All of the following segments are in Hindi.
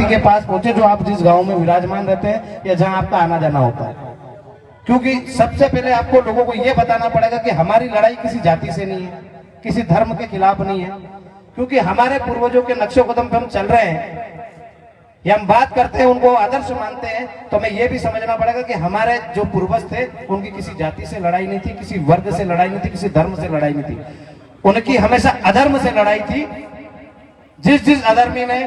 के पास पहुंचे जो आप जिस गांव में विराजमान रहते हैं या जहां आपका आना जाना होता है, क्योंकि सबसे पहले आपको लोगों को यह बताना पड़ेगा कि हमारी लड़ाई किसी जाति से नहीं है, किसी धर्म के खिलाफ नहीं है, क्योंकि हमारे पूर्वजों के नक्शे कदम पे हम चल रहे हैं या हम बात करते हैं, उनको आदर्श मानते हैं, तो हमें यह भी समझना पड़ेगा कि हमारे जो पूर्वज थे उनकी किसी जाति से लड़ाई नहीं थी, किसी वर्ग से लड़ाई नहीं थी, किसी धर्म से लड़ाई नहीं थी, उनकी हमेशा अधर्म से लड़ाई थी। जिस अधर्मी ने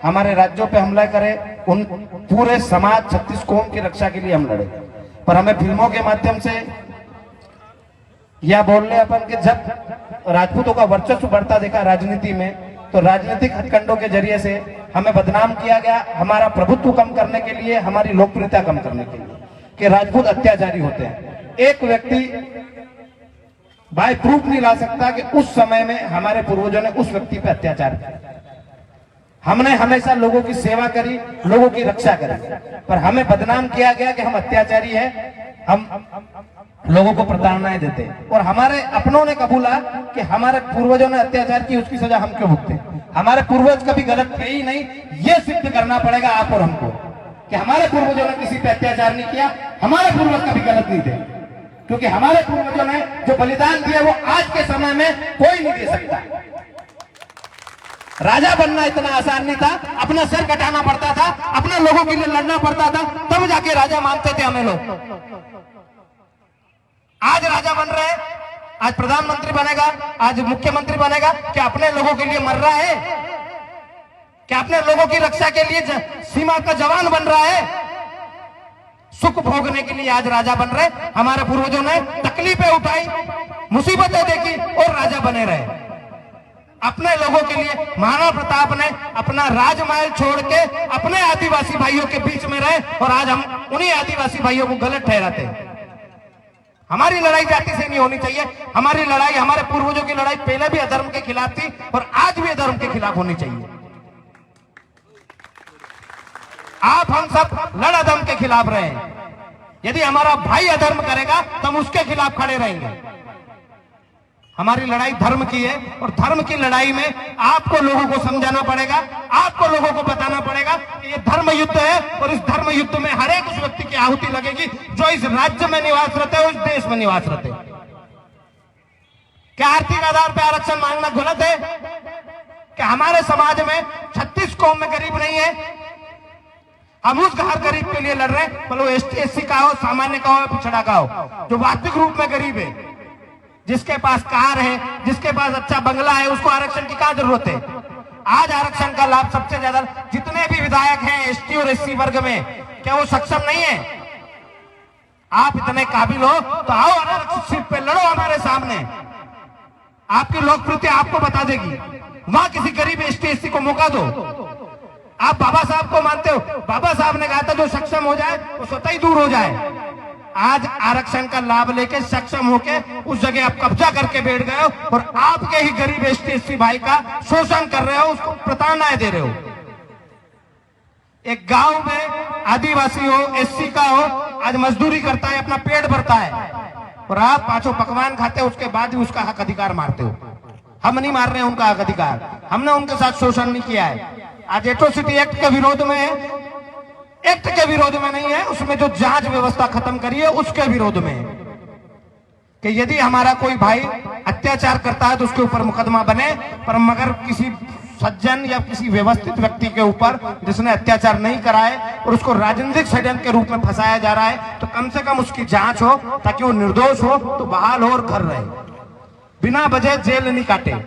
हमारे राज्यों पे हमला करे उन पूरे समाज 36 कौम की रक्षा के लिए हम लड़े। पर हमें फिल्मों के माध्यम से या बोलने अपन के जब राजपूतों का वर्चस्व बढ़ता देखा राजनीति में, तो राजनीतिक हथकंडों के जरिए से हमें बदनाम किया गया, हमारा प्रभुत्व कम करने के लिए, हमारी लोकप्रियता कम करने के लिए, कि राजपूत अत्याचारी होते हैं। एक व्यक्ति बाय प्रूफ नहीं ला सकता कि उस समय में हमारे पूर्वजों ने उस व्यक्ति पे अत्याचार किया। हमने हमेशा लोगों की सेवा करी, लोगों की रक्षा करी, पर हमें बदनाम किया गया कि हम अत्याचारी हैं, हम लोगों को प्रताड़नाएं देते हैं। और हमारे अपनों ने कबूला कि हमारे पूर्वजों ने अत्याचार की, उसकी सजा हम क्यों भुगते? हमारे पूर्वज कभी गलत थे ही नहीं। ये सिद्ध करना पड़ेगा आप और हमको कि हमारे पूर्वजों ने किसी पे अत्याचार नहीं किया, हमारे पूर्वज कभी गलत नहीं थे, क्योंकि हमारे पूर्वजों ने जो बलिदान दिया वो आज के समय में कोई नहीं दे सकता। राजा बनना इतना आसान नहीं था, अपना सर कटाना पड़ता था, अपने लोगों के लिए लड़ना पड़ता था, तब जाके राजा मानते थे हमें लोग। आज राजा बन रहे हैं, आज प्रधानमंत्री बनेगा, आज मुख्यमंत्री बनेगा, क्या अपने लोगों के लिए मर रहा है? क्या अपने लोगों की रक्षा के लिए सीमा का जवान बन रहा है? सुख भोगने के लिए आज राजा बन रहे। हमारे पूर्वजों ने तकलीफें उठाई, मुसीबतें देखी और राजा बने रहे। अपने लोगों के लिए महाराणा प्रताप ने अपना राजमहल छोड़ के अपने आदिवासी भाइयों के बीच में रहे, और आज हम उन्हीं आदिवासी भाइयों को गलत ठहराते हैं। हमारी लड़ाई जाति से नहीं होनी चाहिए, हमारी लड़ाई, हमारे पूर्वजों की लड़ाई पहले भी अधर्म के खिलाफ थी और आज भी अधर्म के खिलाफ होनी चाहिए। आप हम सब लड़ अधर्म के खिलाफ रहे हैं। यदि हमारा भाई अधर्म करेगा तो हम उसके खिलाफ खड़े रहेंगे। हमारी लड़ाई धर्म की है, और धर्म की लड़ाई में आपको लोगों को समझाना पड़ेगा, आपको लोगों को बताना पड़ेगा कि ये धर्म युद्ध है, और इस धर्म युद्ध में हर एक उस व्यक्ति की आहुति लगेगी जो इस राज्य में निवास रहते हैं, इस देश में निवास रहते हैं। क्या आर्थिक आधार पर आरक्षण मांगना गलत है? क्या हमारे समाज में 36 कौम में गरीब नहीं है? हम उस हर गरीब के लिए लड़ रहे हैं, मतलब एसटी एससी का हो, सामान्य का हो, पिछड़ा का हो, जो वास्तविक रूप में गरीब है, जिसके पास कार है, जिसके पास अच्छा बंगला है, उसको आरक्षण की क्या जरूरत है? आज आरक्षण का लाभ सबसे ज्यादा जितने भी विधायक हैं एसटी और एससी वर्ग में, क्या वो सक्षम नहीं है? आप इतने काबिल हो तो आओ आरक्षित सीट पे लड़ो हमारे सामने, आपकी लोकप्रियता आपको बता देगी। वहां किसी गरीब एसटी एससी को मौका दो। आप बाबा साहब को मानते हो, बाबा साहब ने कहा था जो सक्षम हो जाए वो स्वतः ही दूर हो जाए। आज आरक्षण का लाभ लेके सक्षम होके उस जगह आप कब्जा करके बैठ गए हो, और आपके ही गरीब एसटी एससी भाई का शोषण कर रहे हो, उसको प्रताड़नाएं दे रहे हो। एक गांव में आदिवासी हो, एससी का हो, आज मजदूरी करता है, अपना पेट भरता है, और आप पांचों पकवान खाते हो, उसके बाद भी उसका हक अधिकार मारते हो। हम नहीं मार रहे हैं उनका हक अधिकार, हमने उनके साथ शोषण नहीं किया है। आज एट्रोसिटी एक्ट के विरोध में है, एक्ट के विरोध में नहीं है, उसमें जो जांच व्यवस्था खत्म करी है उसके विरोध में है कि यदि हमारा कोई भाई अत्याचार करता है तो उसके ऊपर मुकदमा बने, पर मगर किसी सज्जन या किसी व्यवस्थित व्यक्ति के ऊपर जिसने अत्याचार नहीं करा है और उसको राजनीतिक षड्यंत्र के रूप में फंसाया जा रहा है, तो कम से कम उसकी जांच हो, ताकि वो निर्दोष हो तो बहाल हो और घर रहे, बिना वजह जेल नहीं काटे।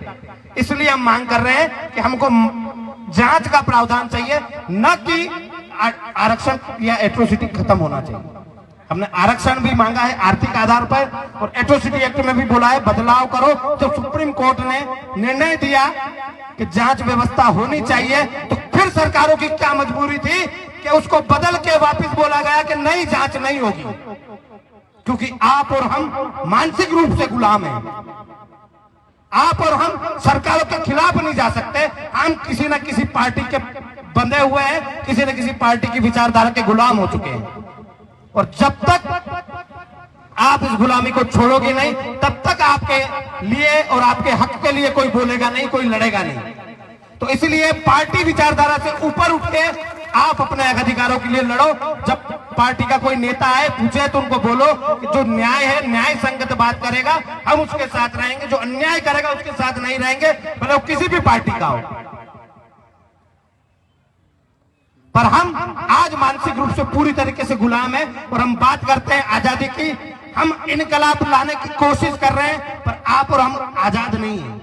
इसलिए हम मांग कर रहे हैं कि हमको जांच का प्रावधान चाहिए, न कि आरक्षण या एट्रोसिटी खत्म होना चाहिए। हमने आरक्षण भी मांगा है आर्थिक आधार पर, और एट्रोसिटी एक्ट में भी बोला है बदलाव करो। जब सुप्रीम कोर्ट ने निर्णय दिया कि जांच व्यवस्था होनी चाहिए, तो फिर सरकारों की क्या मजबूरी थी कि उसको बदल के वापस बोला गया कि नहीं, जांच नहीं होगी, क्योंकि आप और हम मानसिक रूप से गुलाम हैं। आप और हम सरकारों के खिलाफ नहीं जा सकते, हम किसी न किसी पार्टी के बंधे हुए हैं, किसी न किसी पार्टी की विचारधारा के गुलाम हो चुके हैं। और जब तक आप इस गुलामी को छोड़ोगे नहीं, तब तक आपके लिए और आपके हक के लिए कोई बोलेगा नहीं, कोई लड़ेगा नहीं। तो इसलिए पार्टी विचारधारा से ऊपर उठ के आप अपने अधिकारों के लिए लड़ो। जब पार्टी का कोई नेता आए पूछे तो उनको बोलो कि जो न्याय है न्याय संगत बात करेगा हम उसके साथ रहेंगे, जो अन्याय करेगा उसके साथ नहीं रहेंगे, भले वो किसी भी पार्टी का हो। पर हम आज मानसिक रूप से पूरी तरीके से गुलाम है और हम बात करते हैं आजादी की। हम इनकलाब लाने की कोशिश कर रहे हैं पर आप और हम आजाद नहीं है।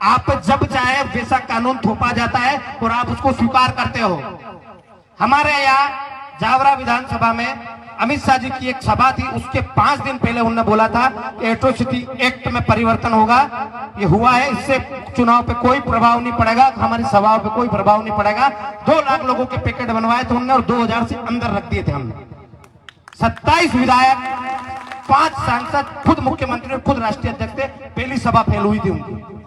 आप जब चाहे वैसा कानून थोपा जाता है और आप उसको स्वीकार करते हो। हमारे यहाँ जावरा विधानसभा में अमित शाह जी की एक सभा थी, उसके 5 दिन पहले उन्होंने बोला था कि एट्रोसिटी एक्ट में परिवर्तन होगा। ये हुआ है, इससे चुनाव पे कोई प्रभाव नहीं पड़ेगा, हमारी सभाओं पे कोई प्रभाव नहीं पड़ेगा। 2 लाख लोगों के पैकेट बनवाए थे उन्होंने और 2000 से अंदर रख दिए थे हमने। 27 विधायक, 5 सांसद, खुद मुख्यमंत्री, खुद राष्ट्रीय अध्यक्ष थे। पहली सभा फेल हुई थी उनकी।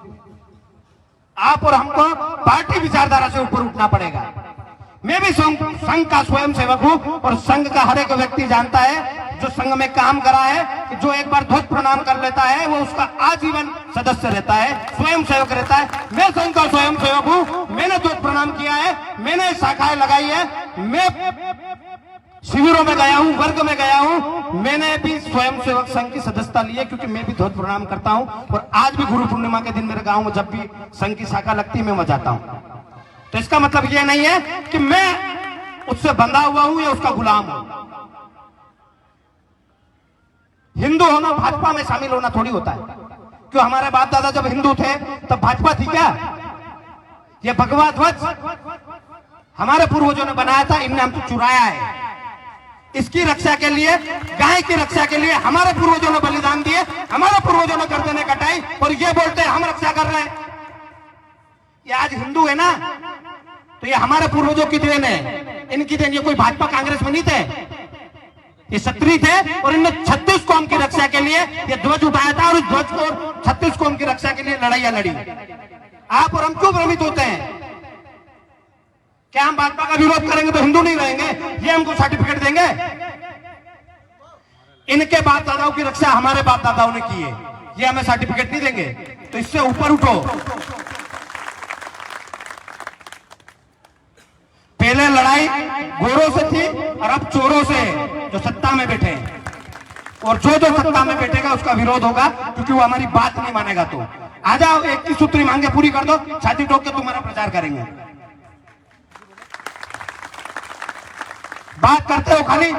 आप और हमको पार्टी विचारधारा से ऊपर उठना पड़ेगा। मैं भी संघ का स्वयं सेवक हूं और संघ का हर एक व्यक्ति जानता है जो संघ में काम करा है कि जो एक बार ध्वज प्रणाम कर लेता है वो उसका आजीवन सदस्य रहता है, स्वयं सेवक रहता है। मैं संघ का स्वयं सेवक हूं, मैंने ध्वज प्रणाम किया है, मैंने शाखाएं लगाई है, मैं शिविरों में गया हूं, वर्ग में गया हूं, मैंने भी स्वयं सेवक संघ की सदस्यता ली है क्योंकि मैं भी ध्वज प्रणाम करता हूं। और आज भी गुरु पूर्णिमा के दिन मेरे गांव में जब भी संघ की शाखा लगती है मैं वहां जाता हूं। तो इसका मतलब यह नहीं है कि मैं उससे बंधा हुआ हूं या उसका गुलाम हूं। हिंदू होना भाजपा में शामिल होना थोड़ी होता है। क्यों हमारे बाप दादा जब हिंदू थे तब भाजपा थी क्या? यह भगवा ध्वज हमारे पूर्वजों ने बनाया था, इनने हमको चुराया है। इसकी रक्षा के लिए, गाय की रक्षा के लिए हमारे पूर्वजों ने बलिदान दिए, हमारे पूर्वजों ने गर्दनें कटाई और ये बोलते हैं हम रक्षा कर रहे हैं। ये आज हिंदू है ना तो ये हमारे पूर्वजों की देन है, इनकी देन। ये कोई भाजपा कांग्रेस में नहीं थे, ये क्षत्रिय थे और इनने 36 कौम की रक्षा के लिए ये ध्वज उठाया था और इस ध्वज को 36 कौम की रक्षा के लिए लड़ाइयां लड़ी। आप और हम क्यों भ्रमित होते हैं? क्या हम भाजपा का विरोध करेंगे तो हिंदू नहीं रहेंगे? ये हमको सर्टिफिकेट देंगे? इनके बाप दादाओं की रक्षा हमारे बाप दादाओं ने की है, ये हमें सर्टिफिकेट नहीं देंगे। तो इससे ऊपर उठो। पहले लड़ाई गोरों से थी और अब चोरों से जो सत्ता में बैठे हैं। और जो जो सत्ता में बैठेगा उसका विरोध होगा क्योंकि वो हमारी बात नहीं मानेगा। तो आ जाओ, 21 सूत्री मांगे पूरी कर दो, छाती ठोक के तुम्हारा प्रचार करेंगे। बात करते हो खाली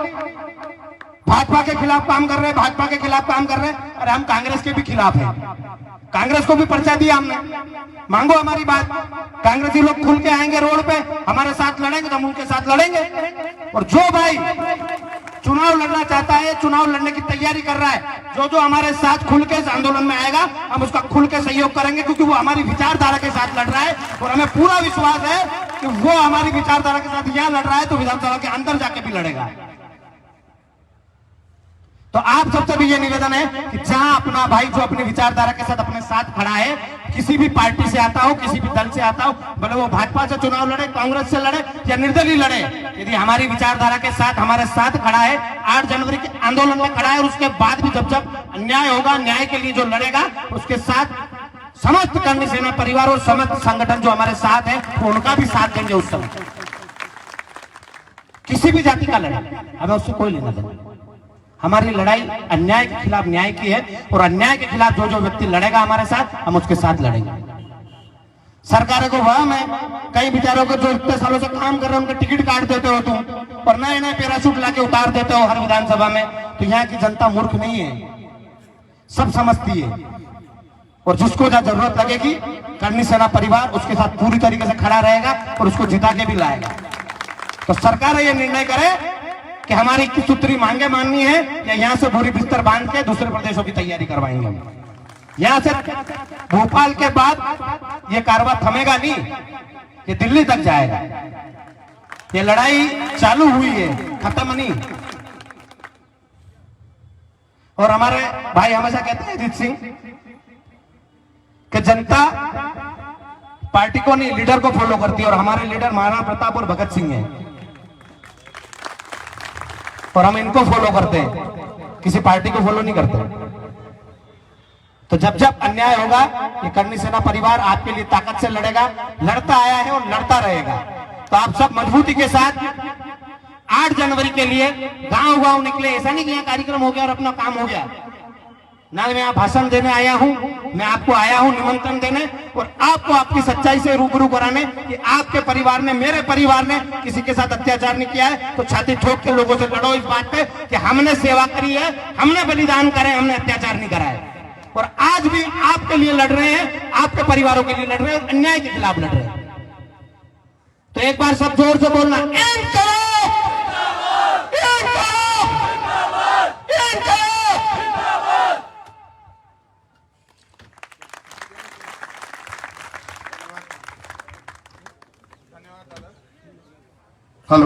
भाजपा के खिलाफ काम कर रहे हैं, भाजपा के खिलाफ काम कर रहे हैं। अरे हम कांग्रेस के भी खिलाफ हैं, कांग्रेस को भी पर्चा दिया हमने। मांगो हमारी बात। कांग्रेसी लोग खुल के आएंगे रोड पे, हमारे साथ लड़ेंगे तो हम उनके साथ लड़ेंगे। और जो भाई चुनाव लड़ना चाहता है, चुनाव लड़ने की तैयारी कर रहा है, जो जो हमारे साथ खुल के इस आंदोलन में आएगा हम उसका खुल के सहयोग करेंगे क्योंकि वो हमारी विचारधारा के साथ लड़ रहा है। और हमें पूरा विश्वास है कि वो हमारी विचारधारा के साथ यहां लड़ रहा है तो विधानसभा के अंदर जाके भी लड़ेगा। तो आप सबसे भी ये निवेदन है कि जहां अपना भाई जो अपनी विचारधारा के साथ अपने साथ खड़ा है, किसी भी पार्टी से आता हो, किसी भी दल से आता हो, भले वो भाजपा से चुनाव लड़े, कांग्रेस से लड़े या निर्दलीय लड़े, यदि हमारी विचारधारा के साथ हमारे साथ खड़ा है, 8 जनवरी के आंदोलन में खड़ा है और उसके बाद भी जब जब अन्याय होगा, न्याय के लिए जो लड़ेगा उसके साथ समस्त कर्मी सेना परिवार और समस्त संगठन जो हमारे साथ है वो उनका भी साथ देंगे। उस समय किसी भी जाति का लड़े, हमें उससे कोई लेना देना। हमारी लड़ाई अन्याय के खिलाफ न्याय की है और अन्याय के खिलाफ जो जो व्यक्ति लड़ेगा हमारे साथ, हम उसके साथ लड़ेंगे। सरकारों को वह में कई विचारों को जो इतने सालों से काम कर रहे हैं उनके टिकट काट देते हो तुम और नए नए पैराशूट लाके उतार देते हो हर विधानसभा में। तो यहाँ की जनता मूर्ख नहीं है, सब समझती है। और जिसको जहां जरूरत लगेगी कर्मी सेना परिवार उसके साथ पूरी तरीके से खड़ा रहेगा और उसको जिता के भी लाएगा। तो सरकार ये निर्णय करे कि हमारी 21 सूत्री मांगे माननी है या यहां से बोरी बिस्तर बांध के दूसरे प्रदेशों की तैयारी करवाएंगे हम। यहां से भोपाल के बाद ये कारवां थमेगा नहीं, ये दिल्ली तक जाएगा। ये लड़ाई चालू हुई है, खत्म नहीं। और हमारे भाई हमेशा कहते हैं अजीत सिंह कि जनता पार्टी को नहीं लीडर को फॉलो करती है और हमारे लीडर महाराणा प्रताप और भगत सिंह हैं और हम इनको फॉलो करते हैं, किसी पार्टी को फॉलो नहीं करते। तो जब जब अन्याय होगा, ये करनी सेना परिवार आपके लिए ताकत से लड़ेगा, लड़ता आया है और लड़ता रहेगा। तो आप सब मजबूती के साथ 8 जनवरी के लिए गांव गांव निकले। ऐसा नहीं कि यहाँ कार्यक्रम हो गया और अपना काम हो गया ना। मैं यहाँ भाषण देने आया हूँ, मैं आपको आया हूँ निमंत्रण देने और आपको आपकी सच्चाई से रूबरू कराने कि आपके परिवार ने, मेरे परिवार ने किसी के साथ अत्याचार नहीं किया है। तो छाती ठोक के लोगों से लड़ो इस बात पे कि हमने सेवा करी है, हमने बलिदान करे, हमने अत्याचार नहीं करा है। और आज भी आपके लिए लड़ रहे हैं, आपके परिवारों के लिए लड़ रहे हैं, अन्याय के खिलाफ लड़ रहे हैं। तो एक बार सब जोर से बोलना,